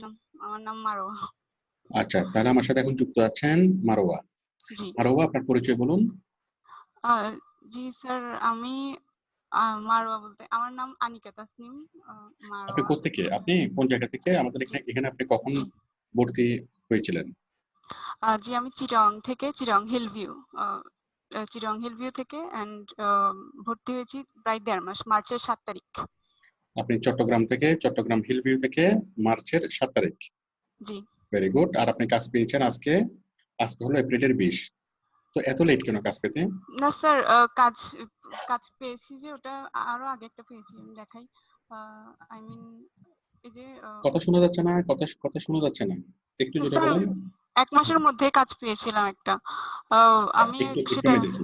নাম আমার নাম মারোয়া। আচ্ছা, তাহলে আমার সাথে এখন যুক্ত আছেন মারোয়া। জি। মারোয়া, আপনার পরিচয় বলুন। জি স্যার, আমি মারোয়া বলতে আমার নাম আনিকা তাসনিম আপনি মারোয়া। কোত্থেকে? আপনি কোন জায়গা থেকে? আমাদের জি এখানে আপনি কখন জি ভর্তি হয়েছিলেন? জি আমি চিটং থেকে, চিটং হিল ভিউ, চিটং হিল ভিউ থেকে অ্যান্ড ভর্তি হয়েছি প্রায় 1.5 মাস, মার্চের 7 তারিখ। আপনি চট্টগ্রাম থেকে, চট্টগ্রাম হিল ভিউ থেকে মার্চের 7 তারিখ। জি। Very good. আর আপনি কাজ পেয়েছেন আজকে? আজকে হলো এপ্রিলের 20। তো এত লেট কেন কাজ পেতে? না স্যার, কাজ কাজ পেয়েছি যে ওটা আরো আগে একটা পেয়েছি, আমি দেখাই। আই মিন এই যে কথা শোনা যাচ্ছে না, কথা শোনা যাচ্ছে না, একটু জোরে স্যার বলেন। 1 মাসের মধ্যে কাজ পেয়েছিলাম একটা। আমি একটু একটু সেটা আমি দেখি।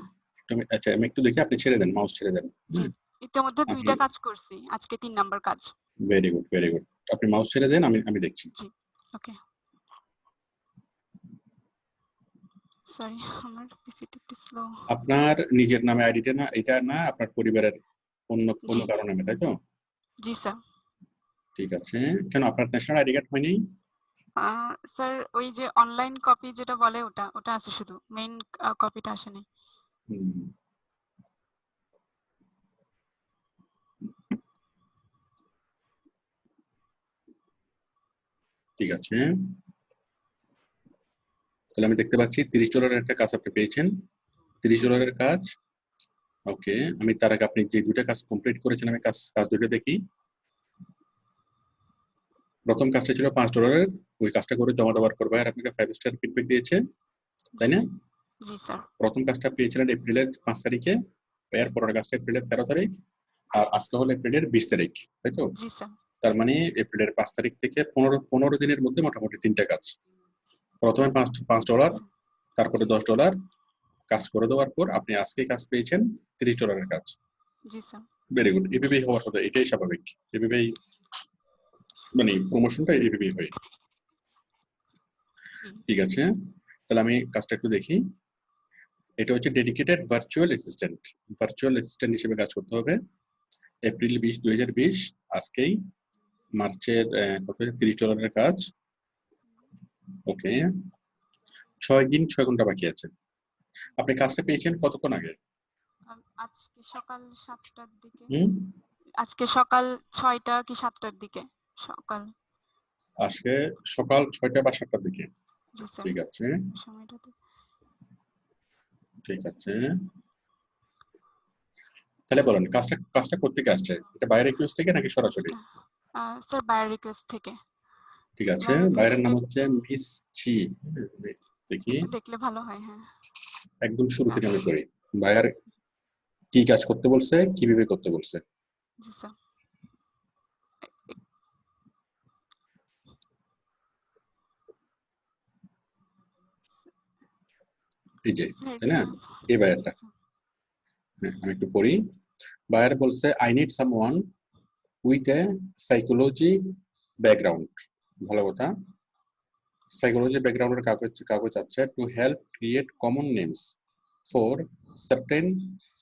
আচ্ছা, আমি একটু দেখি, আপনি ছেড়ে দেন, মাউস ছেড়ে দেন। জি হ্যাঁ, ইতিমধ্যে আপনি 2টা কাজ করছি, আজকে 3 নাম্বার কাজ। Very good, very good. আপনি মাউস ছেড়ে দেন, আমি দেখছি। জি ওকে। সরি, আমার পিসিটা একটু স্লো। আপনার নিজের নামে আইডিটা না, এটা না আপনার পরিবারের অন্য জি কারো নামে, তাই তো? জি স্যার। ঠিক আছে। কেন আপনার ন্যাশনাল আইডি কার্ড হয়নি? স্যার ওই যে অনলাইন কপি যেটা বলে ওটা ওটা আছে, শুধু মেইন কপিটা আসেনি। হুম, ঠিক আছে। তাহলে আমি দেখতে পাচ্ছি $30 একটা কাজ আপনি পেয়েছেন। জি $30 কাজ। ওকে, আমি তার আগে আপনি যে দুইটা কাজ কমপ্লিট করেছেন, আমি কাজ দুটো দেখি। প্রথম কাজটা ছিল $5। ওই কাজটা করে জমা দেওয়ার পর ভাইয়ার আপনাকে 5 স্টার ফিডব্যাক দিয়েছে, তাই জি না? জি স্যার। প্রথম কাজটা পেয়েছিলেন এপ্রিলের 5 তারিখে, এর পরের কাজটা এপ্রিলের 13 তারিখ, আর আজকে হলো এপ্রিলের 20 তারিখ, তাই তো? জি স্যার। তার মানে এপ্রিলের 5 তারিখ থেকে 15 দিনের মধ্যে মোটামুটি 3টা কাজ। প্রথমে $5, আচ্ছা। তারপরে জি $10 কাজ করে দেওয়ার পর আপনি আজকে কাজ পেয়েছেন $30 কাজ। জি স্যার। Very good. এভাবেই হওয়ার কথা, এটাই স্বাভাবিক। এভাবেই মানে প্রমোশনটা এভাবেই হয়। জি ঠিক আছে, তাহলে আমি কাজটা একটু দেখি। এটা হচ্ছে dedicated virtual assistant. Virtual assistant হিসেবে কাজ করতে হবে। এপ্রিল 20, 2020, আজকেই মার্চের $30 কাজ। ওকে, 6 দিন 6 ঘন্টা বাকি আছে। আপনি কাজটা পেয়েছেন কতক্ষণ আগে? আজকে সকাল 7টার দিকে। হুম, আজকে সকাল 6টা কি 7টার দিকে সকাল। আজকে সকাল 6টা বা 7টার দিকে। জি স্যার, ঠিক আছে, সময়টাতে। ঠিক আছে। তাহলে বলেন, কাজটা কোত্থেকে আসছে? এটা বাইরের রিকোয়েস্ট থেকে নাকি সরাসরি? কাজটা স্যার বায়ার রিকোয়েস্ট থেকে। ঠিক আছে, বায়ার বাইরের নাম রিকোয়েস্টেড। হচ্ছে মিস চি। দেখি, একটু দেখলে ভালো হয়, হ্যাঁ। একদম শুরু থেকে আমি করি। বায়ার কি কাজ করতে বলছে, কিভাবে করতে বলছে? জি স্যার। এই যে, স্যার তাই না? এই জি বায়ারটা। স্যার। হ্যাঁ, আমি একটু পড়ি। বায়ার বলছে I need someone with a psychology background. ভালো কথা। সাইকোলজি ব্যাকগ্রাউন্ডের কাগজ আছে to help create common names for certain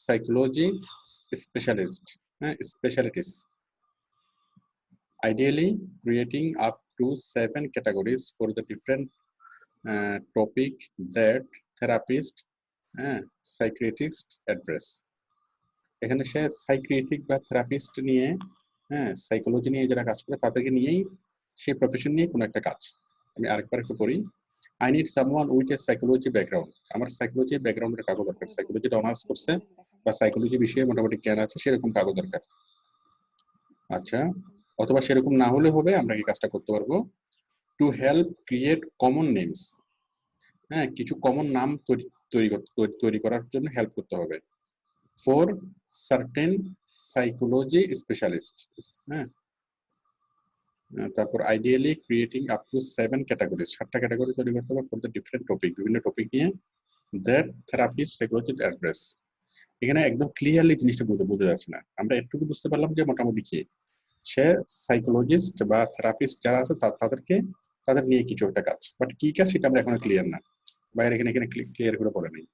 psychology specialist, হ্যাঁ, specialities, ideally creating up to 7 categories for the different topic that therapist, psychiatrist address. এখানে সে psychiatric বা therapist নিয়ে, হ্যাঁ, সাইকোলজি নিয়ে যারা কাজ করে তাদেরকে নিয়েই, সেই প্রফেশন নিয়ে কোনো একটা কাজ। আমি আরেকবার একটু পড়ি। I need someone with a psychology background. আমার সাইকোলজি ব্যাকগ্রাউন্ডের কাগজ দরকার, সাইকোলজিতে অনার্স করছে বা সাইকোলজি বিষয়ে মোটামুটি জ্ঞান আছে, সেরকম কাগজ দরকার। আচ্ছা, অথবা সেরকম না হলে হবে, আমরা কি কাজটা করতে পারবো? To help create common names, হ্যাঁ, কিছু কমন নাম তৈরি করার জন্য হেল্প করতে হবে। ফর সার্টেন সাইকোলজি স্পেশালিস্ট, হ্যাঁ, তারপর ideally creating up to 7 categories, 7টা ক্যাটাগরি তৈরি করতে হবে ফর দ্য ডিফারেন্ট টপিক, বিভিন্ন টপিক নিয়ে দ্যাট থেরাপিস্ট সাইকোলজিস্ট অ্যাড্রেস। এখানে একদম ক্লিয়ারলি জিনিসটা বোঝা যাচ্ছে না। আমরা একটুকু বুঝতে পারলাম যে মোটামুটি কি, সে সাইকোলজিস্ট বা থেরাপিস্ট যারা আছে তাদের নিয়ে কিছু একটা কাজ, বাট কি কাজ সেটা আমরা এখনো ক্লিয়ার না। বাইরে এখানে ক্লিয়ার করে বলে নেই।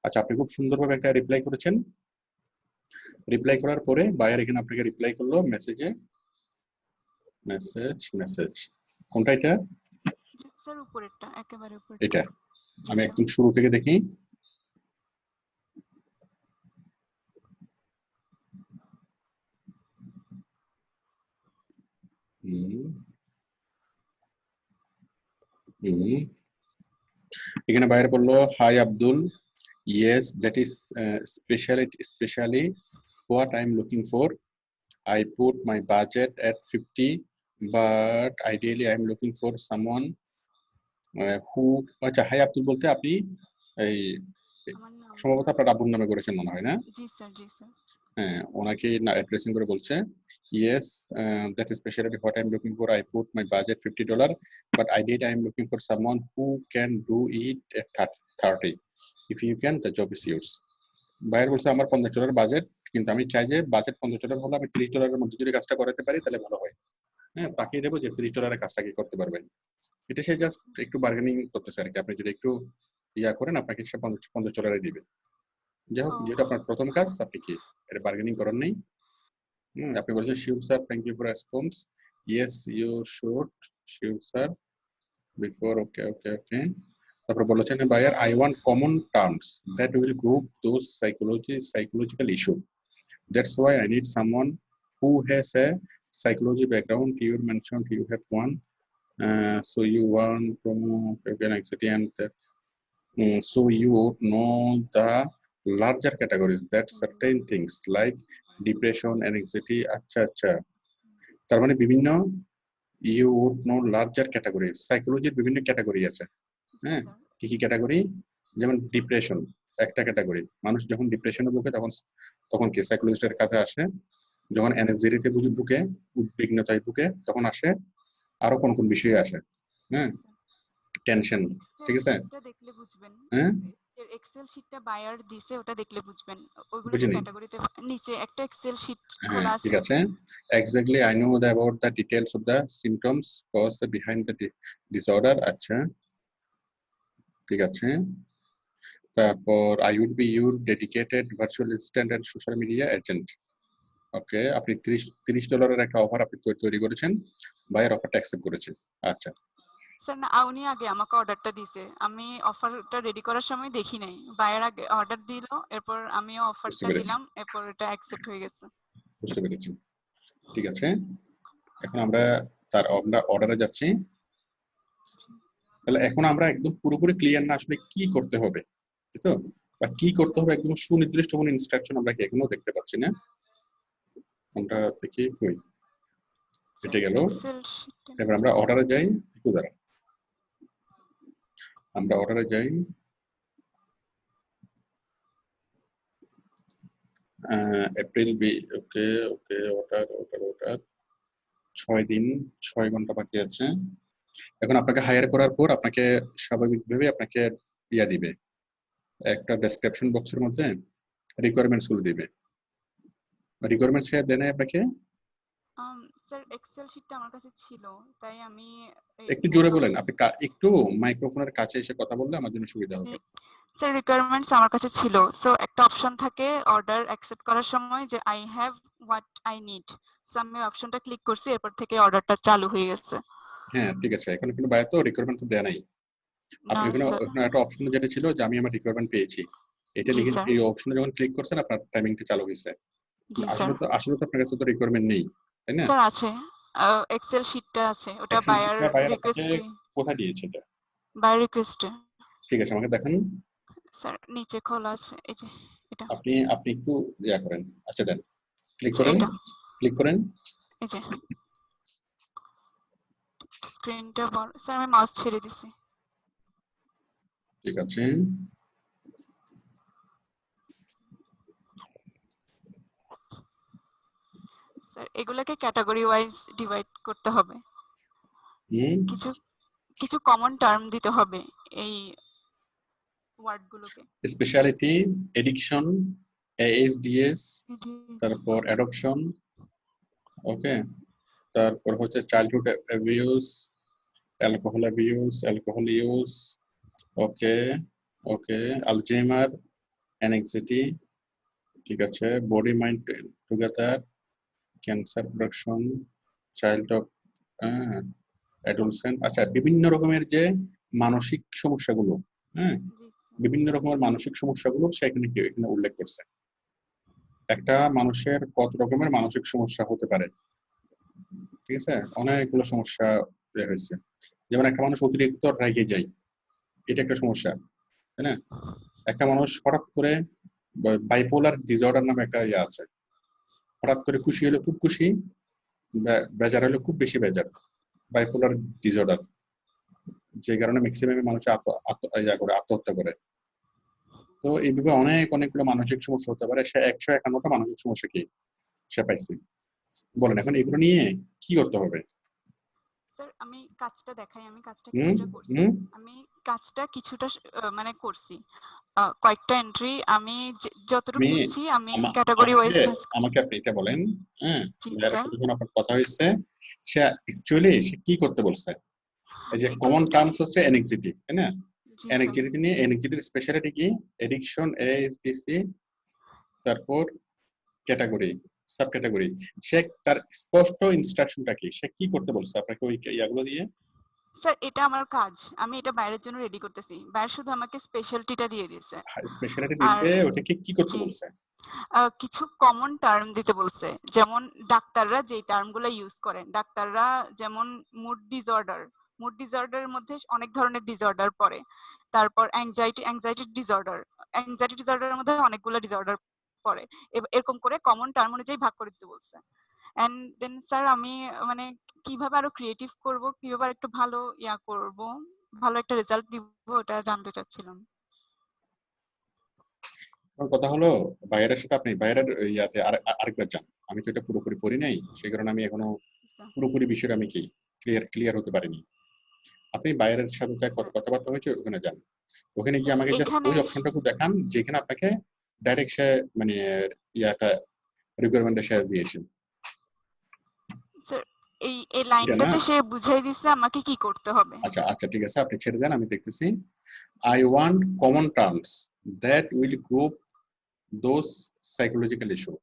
আচ্ছা, আপনি খুব সুন্দরভাবে একটা রিপ্লাই করেছেন। রিপ্লাই করার পরে বায়ার এখানে আপনাকে রিপ্লাই করলো মেসেজ। কোনটা এটা? জি স্যার, উপরেরটা, একেবারে এটা উপরেরটা। জি আমি স্যার। একদম শুরু থেকে দেখি। এখানে বাইরে বললো hi Abdul, yes that is especially what I'm looking for. I put my budget at 50, but ideally I'm looking for someone who আচ্ছা হাই আব্দুল বলতে আপনি এই আমার নাম। সম্ভবত আপনার আব্বুর নামে করেছেন মনে হয় না? জি স্যার, জি স্যার। হ্যাঁ, ওনাকে অ্যাড্রেসিং করে বলছে yes that is especially what I'm looking for. I put my budget $50, but ideally I'm looking for someone who can do it at 30. If you can, the job is yours. বাইরে বলছে আমার $50 budget, কিন্তু আমি চাই যে budget $50 হলে আমি $30 মধ্যে যদি কাজটা করাতে পারি তাহলে ভালো হয়। হ্যাঁ, তাকিয়ে দেবো যে $30 কাজটা কি করতে পারবে। এটা সে জাস্ট একটু বার্গেনিং করতেছে আর কি। আপনি যদি একটু ইয়া করেন আপনাকে সে $50 দিবে। যাই হোক, যেটা আপনার প্রথম কাজ, আপনি কি এটা বার্গেনিং করেন নাই? আপনি বলছেন sure sir, thank you for response, yes you should, sure sir, before, okay okay okay. তারপর বলেছেন buyer I want common terms that will group those psychological issue, that's why I need someone who has a psychology background. You mentioned you have one, so you want from anxiety, and so you would know the larger categories that certain things like depression and anxiety. আচ্ছা আচ্ছা, তার মানে বিভিন্ন you would know larger categories. সাইকোলজির বিভিন্ন category আছে। হ্যাঁ, কি কি ক্যাটাগরি? যেমন ডিপ্রেশন একটা ক্যাটাগরি, মানুষ যখন ডিপ্রেশনে ভুগে তখন তখন কি সাইকোলজিস্টের কাছে আসে। যখন অ্যাংজাইটিতে ভুগে, উদ্বিগ্নতায় ভুগে, তখন আসে। আরো কোন কোন বিষয়ে আসে? হ্যাঁ, টেনশন, ঠিক আছে? শিটটা দেখলে বুঝবেন। হ্যাঁ, এক্সেল শিটটা বায়ার দিছে, ওটা দেখলে বুঝবেন। ওইগুলোকে বুঝিনি। ক্যাটাগরিতে নিচে একটা এক্সেল শিট হ্যাঁ, খোলা ঠিক আছে। আছে। Exactly I know about the details of the symptoms cause behind the disorder. আচ্ছা, ঠিক আছে। তারপর I would be your dedicated virtual assistant and social media agent. Okay, আপনি $30 একটা অফার আপনি তৈরি করেছেন, বায়ার অফারটা অ্যাকসেপ্ট করেছে। আচ্ছা স্যার না, উনি আগে আমাকে অর্ডারটা দিছে, আমি অফারটা রেডি করার সময় দেখি নাই। বায়ার আগে অর্ডার দিল, এরপর আমিও বুঝতে অফারটা পেরেছি, দিলাম, এরপর এটা অ্যাকসেপ্ট হয়ে গেছে। বুঝতে পেরেছি। ঠিক আছে, এখন আমরা অর্ডারে যাচ্ছি। তাহলে এখন আমরা একদম পুরোপুরি ক্লিয়ার না আসলে কি করতে হবে, তাই তো? বা কি করতে হবে একদম সুনির্দিষ্ট কোনো ইনস্ট্রাকশন আমরা কি এখনো দেখতে পাচ্ছি না। আমরা দেখি কই, এটা গেল। এক্সেল শিটটা এবার আমরা অর্ডারে যাই, একটু দাঁড়ান, আমরা অর্ডারে যাই। এপ্রিল বি, ওকে ওকে, অর্ডার অর্ডার অর্ডার, 6 দিন 6 ঘন্টা বাকি আছে। এখন আপনাকে হায়ার করার পর আপনাকে স্বাভাবিকভাবে আপনাকে ইয়া দিবে, একটা ডেসক্রিপশন বক্সের মধ্যে রিকোয়ারমেন্টস গুলো দিবে। রিকোয়ারমেন্টস দেয় না আপনাকে? স্যার এক্সেল শিটটা আমার কাছে ছিল, তাই আমি একটু জোরে বললাম। বলেন, আপনি একটু মাইক্রোফোনের কাছে এসে কথা বললে আমার জন্য সুবিধা হবে। স্যার রিকোয়ারমেন্টস আমার কাছে ছিল, সো একটা অপশন থাকে অর্ডার অ্যাকসেপ্ট করার সময় যে I have what I need, so আমি অপশনটা ক্লিক করছি, এরপর থেকে অর্ডারটা চালু হয়ে গেছে। হ্যাঁ, ঠিক আছে, এখানে কিন্তু বাইরে তো রিকোয়ারমেন্ট তো দেয়া নাই। না আপনি ওখানে স্যার। ওখানে একটা অপশন যেটা ছিল যে আমি আমার রিকোয়ারমেন্ট পেয়েছি, এটা জি লিখে স্যার। এই অপশনে যখন ক্লিক করছেন আপনার টাইমিংটা চালু হয়েছে। জি স্যার। আসলে তো আপনার কাছে তো রিকোয়ারমেন্ট নেই, তাই না? স্যার আছে, এক্সেল শিটটা আছে, ওটা এক্সেল বায়ার শিটটা বাইরে আপনাকে রিকোয়েস্টে। কোথায় দিয়েছে এটা? বায়ার রিকোয়েস্টে। ঠিক আছে, আমাকে দেখান। স্যার নিচে খোলা আছে, এই যে এটা। আপনি আপনি একটু ইয়া করেন। আচ্ছা দেন, ক্লিক আচ্ছা করেন, এটা, ক্লিক করেন। এই যে স্ক্রিনটা বড়। স্যার আমি মাউস ছেড়ে দিছি। ঠিক আছে, স্যার এগুলোকে ক্যাটাগরি ওয়াইজ ডিভাইড করতে হবে। হুম, কিছু কিছু কমন টার্ম দিতে হবে এই ওয়ার্ডগুলোকে। স্পেশালিটি, এডিকশন, এএসডিএস, তারপর অ্যাডপশন, ওকে, তারপর হচ্ছে চাইল্ডহুড অ্যাবিউজ, অ্যালকোহল ইউজ, ওকে ওকে, আলজেইমার, অ্যাংজাইটি, ঠিক আছে, body mind together, cancer production, child of, adolescent, আচ্ছা বিভিন্ন রকমের যে মানসিক সমস্যাগুলো, হ্যাঁ জি স্যার। বিভিন্ন রকমের মানসিক সমস্যাগুলো সে এখানে উল্লেখ করছে। একটা মানুষের কত রকমের মানসিক সমস্যা হতে পারে, ঠিক আছে, জি স্যার। অনেকগুলো সমস্যা হয়েছে। যেমন একটা মানুষ অতিরিক্ত রেগে যায়, এটা একটা সমস্যা, তাই না? একটা মানুষ হঠাৎ করে বাইপোলার ডিসঅর্ডার নামে একটা ইয়ে আছে, হঠাৎ করে খুশি হলে খুব খুশি, বেজার হলে খুব বেশি বেজার, বাইপোলার ডিসঅর্ডার, যে কারণে ম্যাক্সিমাম মানুষ আত্মহত্যা করে। তো এইভাবে অনেকগুলো মানসিক সমস্যা হতে পারে। সে 151টা মানসিক সমস্যা কি সে পাইছে। বলেন এখন এগুলো নিয়ে কি করতে হবে? স্যার আমি কাজটা দেখাই, আমি কাজটা হুম কিছুটা করছি। হুম আমি কাজটা কিছুটা মানে করছি। কয়েকটা এন্ট্রি আমি যতটুকু আমি বুঝছি আমি ক্যাটাগরি ওয়াইজ আমাকে ভাঁজ আমাকে করছি। আপনি এটা বলেন, হ্যাঁ, জি যার স্যার। সাথে যখন আপনার কথা হয়েছে সে অ্যাকচুয়ালি সে কি করতে বলছে? এই যে এটা কমন এটা টার্মস হচ্ছে অ্যাংজাইটি, তাই না? জি স্যার। অ্যাংজাইটি নিয়ে, অ্যাংজাইটির স্পেশালিটি কি? এডিকশন, এএসডিসি, তারপর ক্যাটাগরি, সাব ক্যাটাগরি। সে তার স্পষ্ট ইনস্ট্রাকশনটা কি, সে কি করতে বলছে আপনাকে ওই ইয়াগুলো দিয়ে? স্যার এটা আমার কাজ, আমি এটা বাইরের জন্য রেডি করতেছি, বাইরে শুধু আমাকে স্পেশালিটিটা দিয়ে দিয়েছে। স্পেশালিটি আর দিছে, ওটাকে কি করতে জি, বলছে? কিছু কমন টার্ম দিতে বলছে, যেমন ডাক্তাররা যে টার্মগুলো ইউজ করেন, ডাক্তাররা যেমন মুড ডিসঅর্ডার, মুড ডিসঅর্ডারের মধ্যে অনেক ধরনের ডিসঅর্ডার পড়ে। তারপর অ্যাংজাইটি ডিসঅর্ডার, অ্যাংজাইটি ডিসঅর্ডারের মধ্যে অনেকগুলো ডিসঅর্ডার পড়ে। এরকম করে কমন টার্ম অনুযায়ী ভাগ করে দিতে বলছে। এন্ড দেন স্যার আমি মানে কিভাবে আরো ক্রিয়েটিভ করব, কিভাবে আর একটু ভালো করব, ভালো একটা রেজাল্ট দিব, ওটা জানতে চাচ্ছিলাম। আমার কথা হলো, বাইরের সাথে আপনি বাইরের ইয়াতে আরেকবার যান। আমি তো এটা পুরোপুরি পড়ি নাই, সেই কারণে আমি এখনো জি স্যার। পুরোপুরি বিষয়টা আমি কি ক্লিয়ার হতে পারিনি। আপনি বাইরের সাথে যা স্যার কথাবার্তা হয়েছে ওখানে যান। ওখানে গিয়ে স্যার আমাকে জাস্ট এখানে ওই অপশনটাকে দেখান যেখানে আপনাকে ডাইরেক্ট সে মানে ইয়াটা রিকোয়ারমেন্টটা সে দিয়েছে। স্যার এই এটা না? লাইনটাতে সে বুঝাই দিছে আমাকে কি করতে হবে। আচ্ছা আচ্ছা ঠিক আছে, আপনি ছেড়ে দেন, আমি দেখতেছি। I want common terms that will group those psychological issue.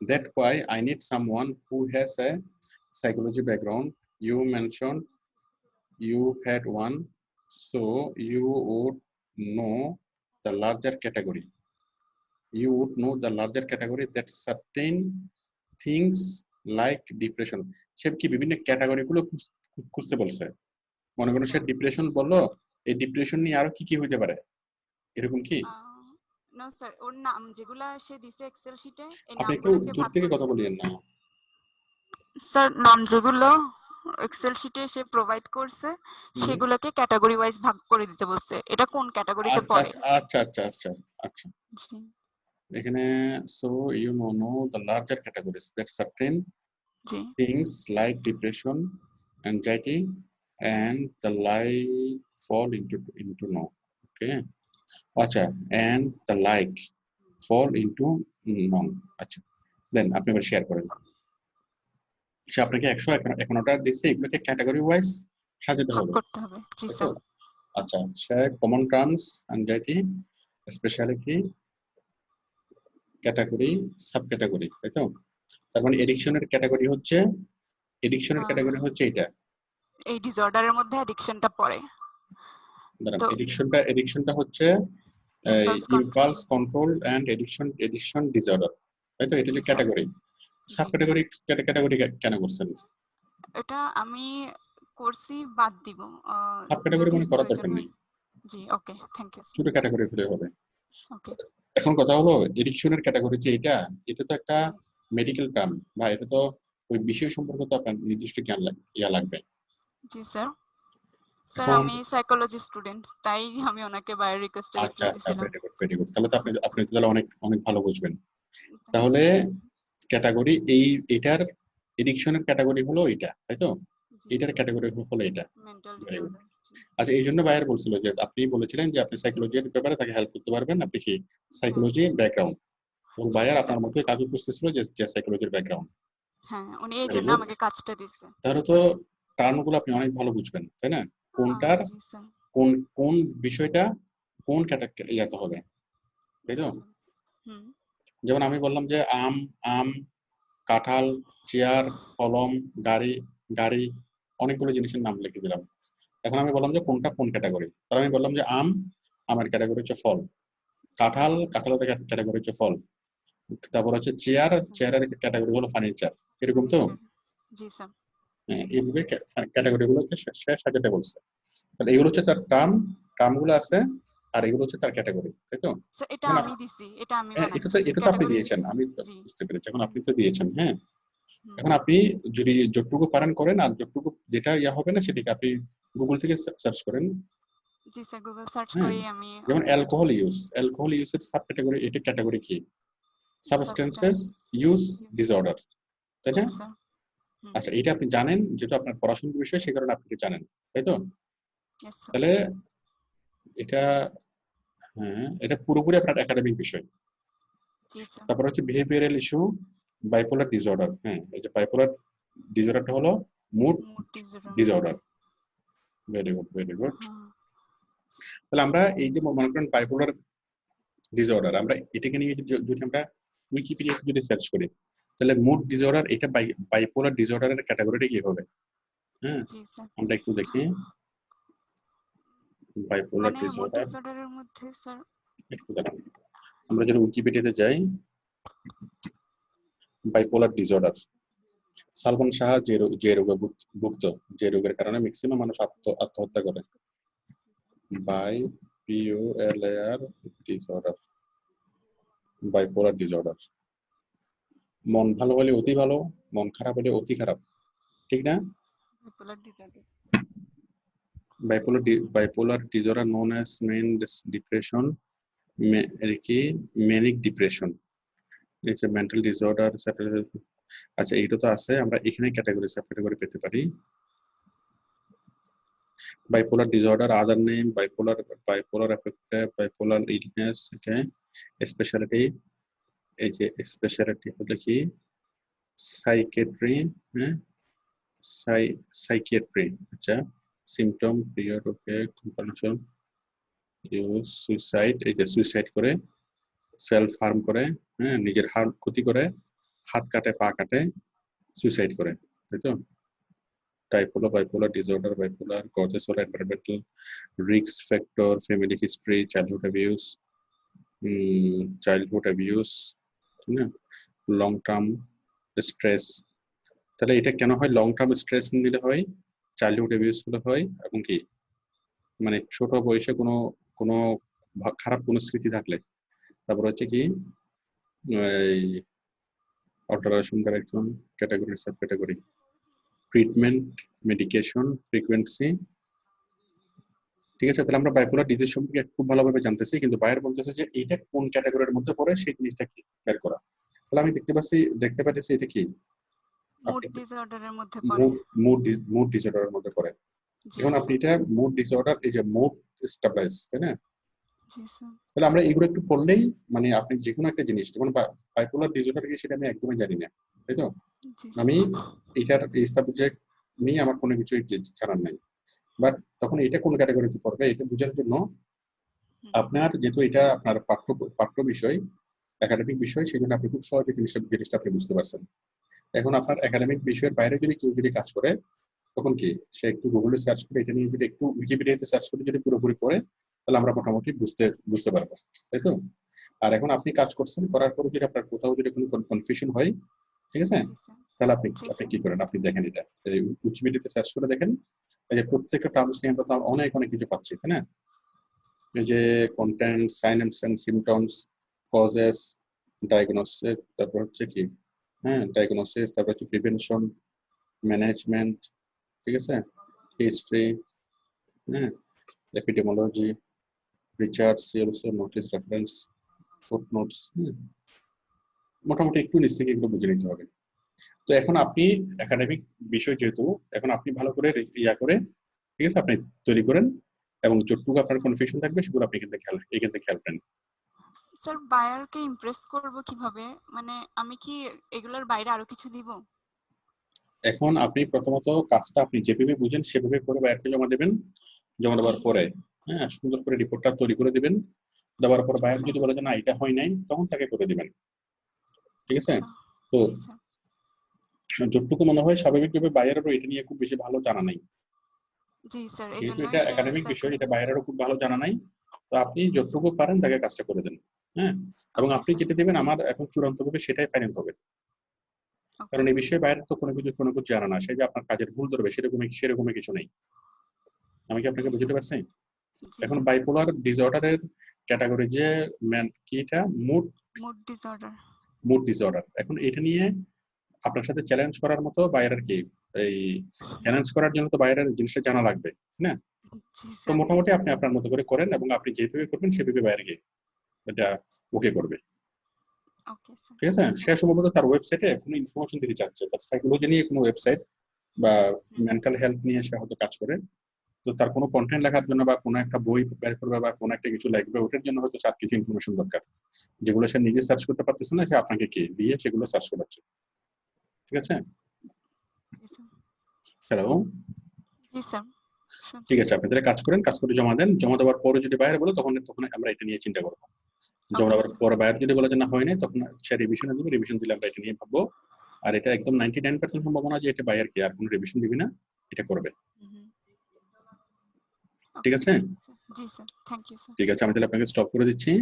That's why I need someone who has a psychology background. You mentioned you had one, so you would know the larger category. You would know the larger category that certain things like depression. সে কি বিভিন্ন category গুলো খুঁজতে বলছে? মনে জি করেন সে sir. Depression বললো, এই depression নিয়ে আরো কি কি হইতে পারে, এরকম কি? না স্যার, ওর নাম যেগুলা সে দিছে এক্সেল শিটে, এই আপনি একটু নামগুলোকে দূর ভাগ থেকে করে কথা দিতে বলিয়েন বলছে। না। স্যার নাম যেগুলো এক্সেল শিটে সে প্রোভাইড করছে হুম। সেগুলোকে ক্যাটাগরি ওয়াইজ ভাগ করে দিতে বলছে, এটা কোন ক্যাটাগরিতে আচ্ছা পড়ে। আচ্ছা আচ্ছা আচ্ছা আচ্ছা আচ্ছা। জি এখানে so you know the larger categories that certain G things like depression, anxiety, and the like fall into no. Okay. আচ্ছা, and the like fall into non. আচ্ছা, দেন আপনি এবার শেয়ার করেন। সে আপনাকে 151টা দিচ্ছে, এগুলোকে ক্যাটাগরি ওয়াইজ সাজাতে ভাগ হবে, করতে হবে। জি তাই তো? স্যার। আচ্ছা, সে common terms, anxiety, speciality, category, sub category, তাই তো? তার মানে এডিকশনের ক্যাটাগরি হচ্ছে এটা। এই ডিসঅর্ডারের মধ্যে অ্যাডিকশনটা পড়ে। দাঁড়ান, তো এডিকশনটা হচ্ছে impulse control. Impulse control and addiction disorder, তাই তো? এটা জি হচ্ছে sir. Category. Sub G category কেন করছেন? এটা আমি করছি, বাদ দিব সাব ক্যাটাগরি যদি মানে করার প্রয়োজন দরকার নেই, হয়। জি ওকে, থ্যাংক ইউ স্যার। ছোট ক্যাটাগরি হলে হবে। ওকে। এখন কথা হলো, এডিকশনের ক্যাটাগরি যে এটা তো একটা জি মেডিকেল টার্ম, বা এটা তো ওই বিষয় সম্পর্কে তো আপনার নির্দিষ্ট জ্ঞান লাগবে। জি স্যার। স্যার এখন আমি সাইকোলজি স্টুডেন্ট, তাই আমি ওনাকে বায়োর রিকোয়েস্টে আচ্ছা রিপ্লাই আচ্ছা, দিছিলাম। ভেরি গুড ভেরি গুড, তাহলে তো আপনি তো তাহলে অনেক অনেক ভালো বুঝবেন। থ্যাংক ইউ তাহলে স্যার। ক্যাটাগরি এটার এডিকশনের ক্যাটাগরি হলো এটা, তাই তো? জি এটার স্যার। ক্যাটাগরি হলো এটা। Mental very good. ডিসঅর্ডার। জি আচ্ছা, এই জন্য ভাইয়ার বলছিল যে আপনি বলেছিলেন যে আপনি সাইকোলজির ব্যাপারে তাকে হেল্প করতে পারবেন, আপনি কি হ্যাঁ সাইকোলজি ব্যাকগ্রাউন্ড, এবং জি ভাইয়ার স্যার। আপনার মধ্যে কাজও খুঁজতেছিল যে সাইকোলজির ব্যাকগ্রাউন্ড। হ্যাঁ উনি এই ভেরি জন্য গুড। আমাকে কাজটা দিচ্ছে। তাহলে তো টার্মগুলো আপনি অনেক ভালো বুঝবেন, তাই না? কোনটার জি স্যার। কোন কোন বিষয়টা কোন ইয়াতে হবে, তাই জি তো? স্যার। হুম। যেমন আমি বললাম যে আম, কাঁঠাল, চেয়ার, কলম, গাড়ি, গাড়ি, অনেকগুলো জিনিসের নাম লিখে দিলাম। এখন আমি বললাম যে কোনটা কোন ক্যাটাগরি, তাহলে আমি বললাম যে আম, আমার ক্যাটাগরি হচ্ছে ফল। কাঁঠাল, কাঁঠালের ক্যাটাগরি হচ্ছে ফল। তারপর হচ্ছে চেয়ার, চেয়ারের ক্যাটাগরি হলো ফার্নিচার। এরকম তো? জি স্যার। হ্যাঁ, এইভাবে ক্যাটাগরি গুলোকে সে সাজাতে বলছে। তাহলে এগুলো হচ্ছে তার টার্ম, টার্ম গুলো আছে, আর এগুলো হচ্ছে তার ক্যাটাগরি, তাই তো? স্যার এটা এখন আমি দিছি, এটা আমি হ্যাঁ, বানাচ্ছি এটা তো আপনি ক্যাটাগরি। দিয়েছেন, আমি জি। বুঝতে পেরেছি। এখন আপনি তো দিয়েছেন, হ্যাঁ। হুম। এখন আপনি যদি যতটুকু পারেন করেন, আর যতটুকু যেটা ইয়া হবে না সেটাকে আপনি গুগল থেকে সার্চ করেন। জি স্যার, গুগল সার্চ হ্যাঁ, করেই আমি যেমন এটা অ্যালকোহল ইউজের সাব ক্যাটাগরি, এটা ক্যাটাগরি কি? Substances substance use use. Disorder, তাই না? জি স্যার। হুম। আচ্ছা, এটা আপনি জানেন, যেহেতু আপনার পড়াশোনার বিষয় সে কারণে আপনি এটা জানেন, তাই তো? Yes sir. তাহলে এটা, হ্যাঁ, এটা পুরোপুরি আপনার একাডেমিক বিষয়। জি স্যার। তারপর হচ্ছে বিহেভিয়ারাল ইস্যু, বাইপোলার ডিসঅর্ডার। হ্যাঁ, এই যে বাইপোলার ডিসঅর্ডারটা হলো মুড মুড ডিসঅর্ডারের ডিসঅর্ডার। মধ্যে। Very good, very good. হ্যাঁ। তাহলে আমরা এই যে মনে করেন বাইপোলার ডিসঅর্ডার, আমরা এটাকে নিয়ে যদি আমরা উইকিপিডিয়াতে যদি সার্চ করি, তাহলে মুড ডিসঅর্ডার, এটা বাইপোলার ডিসঅর্ডারের ক্যাটাগরিটা কি হবে? হ্যাঁ, জি স্যার। আমরা একটু দেখি বাইপোলার মানে মুড ডিসঅর্ডার। ডিসঅর্ডারের মধ্যে স্যার। একটু দাঁড়ান, আমরা যদি উইকিপিডিয়াতে যাই, বাইপোলার ডিসঅর্ডার, সালমান শাহ যে রোগে ভুগত, যে রোগের কারণে ম্যাক্সিমাম মানুষ আত্মহত্যা করে। Bipolar disorder, bipolar disorder. মন ভালো হলে অতি ভালো, মন খারাপ হলে অতি খারাপ, ঠিক না? Bipolar disorder. Bipolar disorder known as depression, কি manic depression, it's a mental disorder. আচ্ছা, এইটা তো আছে, আমরা এখানে ক্যাটাগরি সাব ক্যাটাগরি পেতে পারি। Bipolar disorder, other name bipolar affective, bipolar illness, okay. Specialty, এই যে স্পেশালিটি হলো কি সাইকিয়াট্রি, হ্যাঁ, সাইকিয়াট্রি। আচ্ছা, সিমটম পিরিয়ড, ওকে, কম্পালশন ইউজ সুইসাইড, এই যে সুইসাইড করে, সেলফ হার্ম করে, হ্যাঁ, নিজের ক্ষতি করে, হাত কাটে, পা কাটে, সুইসাইড করে, তাই তো? টাইপ হলো বাইপোলার ডিসঅর্ডার। বাইপোলার কজেস হলো environmental, risk factor, family history, childhood abuse, ঠিক না, লং টার্ম স্ট্রেস। তাহলে এটা কেন হয়? লং টার্ম স্ট্রেস নিলে হয়, চাইল্ডহুড অ্যাবিউজ হলে হয়, এবং কি মানে ছোট বয়সে কোনো কোনো খারাপ কোনো স্মৃতি থাকলে। তারপর হচ্ছে কি এই alteration correction, category sub category, treatment, medication, frequency. ঠিক আছে, তাহলে আমরা বাইপোলার ডিজিজ সম্পর্কে খুব ভালোভাবে জানতেছি, কিন্তু বাইরে বলতেছে যে এটা কোন ক্যাটাগরির মধ্যে পড়ে সেই জিনিসটা কি বের করা। তাহলে আমি দেখতে পাচ্ছি এটা কি মুড আপনি ডিসঅর্ডারের মধ্যে পড়ে। মুড ডিসঅর্ডারের মধ্যে পড়ে। জি এখন আপনি স্যার। এটা মুড ডিসঅর্ডার, এই যে মুড স্টেবিলাইজ, তাই না? জি স্যার। তাহলে আমরা এগুলো একটু পড়লেই, মানে আপনি যে কোনো একটা জিনিস, যেমন বাইপোলার ডিসঅর্ডার কি সেটা আমি একদমই জানি না, তাই তো? জি আমি স্যার। এটার এই সাবজেক্ট নিয়ে আমার কোনো কিছুই জানার নাই, বাট তখন এটা কোন ক্যাটাগরিতে পড়বে এটা বোঝার জন্য আপনার, যেহেতু এটা আপনার পাঠ্য বিষয়, একাডেমিক বিষয়, সেই জন্য আপনি খুব সহজে জিনিসটা আপনি বুঝতে পারছেন। এখন জি আপনার স্যার। একাডেমিক বিষয়ের বাইরে যদি কেউ যদি কাজ করে, তখন কি সে একটু গুগলে সার্চ করে, এটা নিয়ে যদি একটু উইকিপিডিয়াতে সার্চ করে যদি পুরোপুরি পড়ে, তাহলে আমরা মোটামুটি বুঝতে পারবো, তাই তো? আর এখন আপনি কাজ করছেন, করার পরে যদি আপনার কোথাও যদি কোনো কনফিউশন হয়, ঠিক আছে, জি স্যার। তাহলে আপনি জি আপনি স্যার। কি করেন, আপনি দেখেন এটা উইকিপিডিয়াতে সার্চ করে দেখেন, এই যে প্রত্যেকটা টার্মস নিয়ে আমরা তো অনেক অনেক কিছু পাচ্ছি, তাই না? এই যে content, science and symptoms, causes, diagnosis, তারপর হচ্ছে কি, হ্যাঁ, ডায়াগনোসিস, তারপর হচ্ছে প্রিভেনশন, ম্যানেজমেন্ট, ঠিক আছে, হিস্ট্রি, হ্যাঁ, epidemiology, research, also notice, reference, footnotes, মোটামুটি একটু নিচ থেকে এগুলো বুঝে নিতে হবে। তো এখন আপনি একাডেমিক বিষয় যেহেতু, এখন আপনি ভালো করে ইয়া করে, ঠিক আছে, আপনি তৈরি করেন, এবং যতটুকু আপনার কনফিউশন থাকবে সেগুলো আপনি এখান থেকে খেয়াল করেন। স্যার বায়ারকে ইমপ্রেস করব কিভাবে? মানে আমি কি এগুলোর বাইরে আরো কিছু দিব? এখন আপনি প্রথমত কাজটা আপনি যেভাবে বুঝেন সেভাবে করে বায়ারকে জমা দেবেন। জমা জি। দেওয়ার পরে, হ্যাঁ, সুন্দর করে রিপোর্টটা তৈরি করে দিবেন। দেওয়ার পর জি বায়ার স্যার। যদি বলে যে না এটা হয় নাই, তখন তাকে করে দিবেন, ঠিক আছে? আচ্ছা। তো জি স্যার। যতটুকু মনে হয় স্বাভাবিকভাবে বাইরেরও এটা নিয়ে খুব বেশি ভালো জানা নাই, জি স্যার, এই যেহেতু জন্যই এটা সে একাডেমিক স্যার। বিষয়, এটা বাইরেরও খুব ভালো জানা নাই। তো আপনি যতটুকু পারেন তাকে কাজটা করে দেন। হ্যাঁ, এবং ওকে আপনি স্যার। যেটা দেবেন আমার এখন চূড়ান্ত হবে সেটাই ফাইনাল হবে, ওকে। কারণ এই বিষয়ে বাইরে তো কোনো কিছু জানা না, সে যে আপনার কাজের ভুল ধরবে সেরকমই কিছু নেই। আমি কি আপনাকে জি বুঝতে স্যার। পারছি? জি এখন স্যার। বাইপোলার ডিসঅর্ডারের ক্যাটাগরি যে কি এটা মুড ডিসঅর্ডার। মুড ডিসঅর্ডার, এখন এটা নিয়ে আপনার সাথে চ্যালেঞ্জ করার মতো বাইরের কি, এই চ্যালেঞ্জ করার জন্য তো বাইরের জিনিসটা জানা লাগবে, না? জি তো স্যার। মোটামুটি আপনি আপনার মতো করে করেন এবং আপনি যেভাবে করবেন সেভাবে বাইরে এটা ওকে করবে। Okay sir. ঠিক আছে, সে সম্ভবত তার ওয়েবসাইটে কোনো ইনফরমেশন দিতে চাচ্ছে, তার সাইকোলজি নিয়ে কোনো ওয়েবসাইট বা মেন্টাল হেলথ নিয়ে সে হয়তো কাজ করে। তো তার কোনো কন্টেন্ট লেখার জন্য বা কোনো একটা বই বের করবে বা কোনো একটা কিছু লিখবে, ওটার জন্য হয়তো তার কিছু ইনফরমেশন দরকার, যেগুলো সে নিজে সার্চ করতে পারতেছে না, সে আপনাকে কি দিয়ে সেগুলো সার্চ করাচ্ছে। ঠিক আছে? জি স্যার। হ্যালো। জি স্যার, ঠিক শুনছি। আছে, আপনি তাহলে কাজ করেন, কাজ করে জমা দেন, জমা দেওয়ার পরে যদি বাইরে বলো তখন তখন আমরা এটা নিয়ে চিন্তা করবো। জমা ওকে দেওয়ার স্যার। পরে বাইরে যদি বলে যে না হয় নাই, তখন সে রিভিশনে দেবে, রিভিশন দিলে আমরা এটা নিয়ে ভাববো। আর এটা একদম 99% সম্ভাবনা যে এটা বাইরে কি আর কোনো রিভিশন দিবি না, এটা করবে। ঠিক ওকে, আছে? জি স্যার। Thank you sir. ঠিক আছে, আমি তাহলে আপনাকে স্টপ করে দিচ্ছি।